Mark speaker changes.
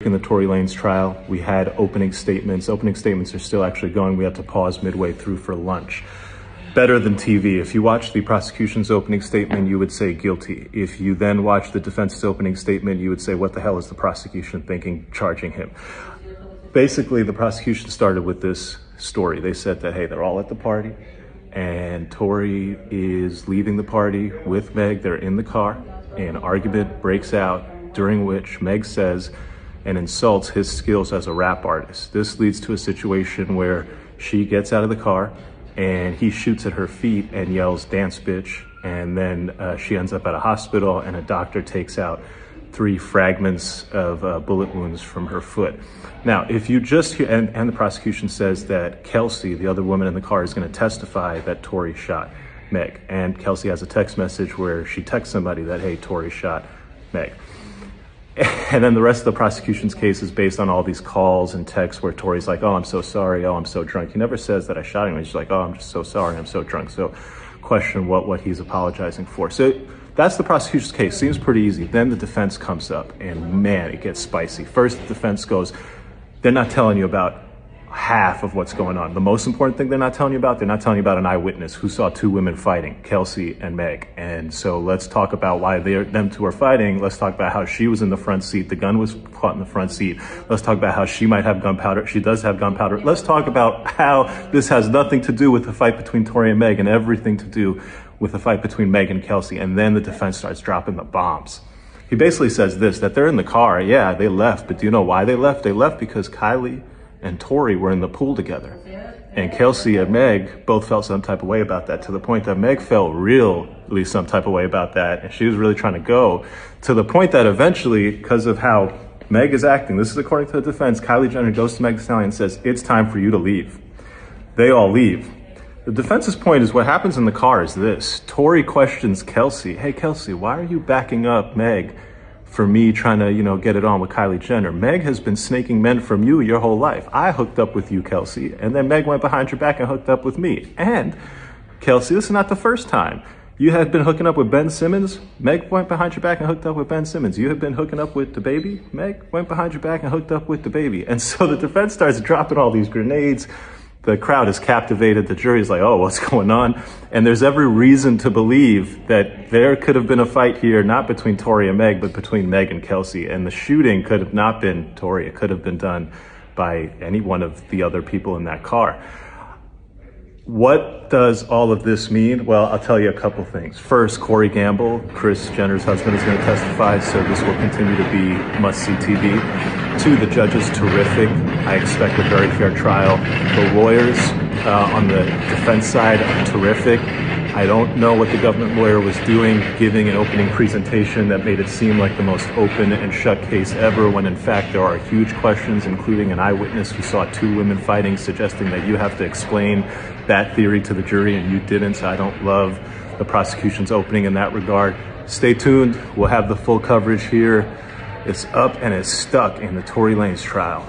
Speaker 1: In the Tory Lanez trial, we had opening statements. Opening statements are still actually going. We had to pause midway through for lunch. Better than TV. If you watch the prosecution's opening statement, you would say guilty. If you then watch the defense's opening statement, you would say, what the hell is the prosecution thinking, charging him? Basically, the prosecution started with this story. They said that, hey, they're all at the party, and Tory is leaving the party with Meg. They're in the car. An argument breaks out, during which Meg says and insults his skills as a rap artist. This leads to a situation where she gets out of the car and he shoots at her feet and yells, "Dance, bitch." And then she ends up at a hospital, and a doctor takes out 3 fragments of bullet wounds from her foot. Now, if you just hear, and the prosecution says that Kelsey, the other woman in the car, is going to testify that Tory shot Meg. And Kelsey has a text message where she texts somebody that, hey, Tory shot Meg. And then the rest of the prosecution's case is based on all these calls and texts where Tory's like, oh, I'm so sorry. Oh, I'm so drunk. He never says that I shot him. He's just like, oh, I'm just so sorry. I'm so drunk. So question what he's apologizing for. So that's the prosecution's case. Seems pretty easy. Then the defense comes up, and man, it gets spicy. First, the defense goes, they're not telling you about half of what's going on. The most important thing they're not telling you about an eyewitness who saw 2 women fighting, Kelsey and Meg. And so let's talk about why them 2 are fighting. Let's talk about how she was in the front seat. The gun was caught in the front seat. Let's talk about how she might have gunpowder. She does have gunpowder. Let's talk about how this has nothing to do with the fight between Tory and Meg and everything to do with the fight between Meg and Kelsey. And then the defense starts dropping the bombs. He basically says this, that they're in the car. Yeah, they left. But do you know why they left? They left because Kylie and Tory were in the pool together. And Kelsey and Meg both felt some type of way about that, to the point that Meg felt really some type of way about that. And she was really trying to go, to the point that eventually, because of how Meg is acting, this is according to the defense, Kylie Jenner goes to Meg Thee Stallion and says, it's time for you to leave. They all leave. The defense's point is what happens in the car is this. Tory questions Kelsey, hey, Kelsey, why are you backing up Meg for me trying to, get it on with Kylie Jenner? Meg has been snaking men from you your whole life. I hooked up with you, Kelsey, and then Meg went behind your back and hooked up with me. And Kelsey, this is not the first time. You had been hooking up with Ben Simmons. Meg went behind your back and hooked up with Ben Simmons. You had been hooking up with the baby. Meg went behind your back and hooked up with the baby. And so the defense starts dropping all these grenades. The crowd is captivated. The jury is like, oh, what's going on? And there's every reason to believe that there could have been a fight here, not between Tory and Meg, but between Meg and Kelsey. And the shooting could have not been Tory. It could have been done by any one of the other people in that car. What does all of this mean? Well, I'll tell you a couple things. First, Corey Gamble, Kris Jenner's husband, is going to testify, so this will continue to be must-see TV. 2, the judge is terrific. I expect a very fair trial. The lawyers on the defense side are terrific. I don't know what the government lawyer was doing, giving an opening presentation that made it seem like the most open and shut case ever, when in fact there are huge questions, including an eyewitness who saw 2 women fighting, suggesting that you have to explain that theory to the jury, and you didn't. So I don't love the prosecution's opening in that regard. Stay tuned. We'll have the full coverage here. It's up and it's stuck in the Tory Lanez trial.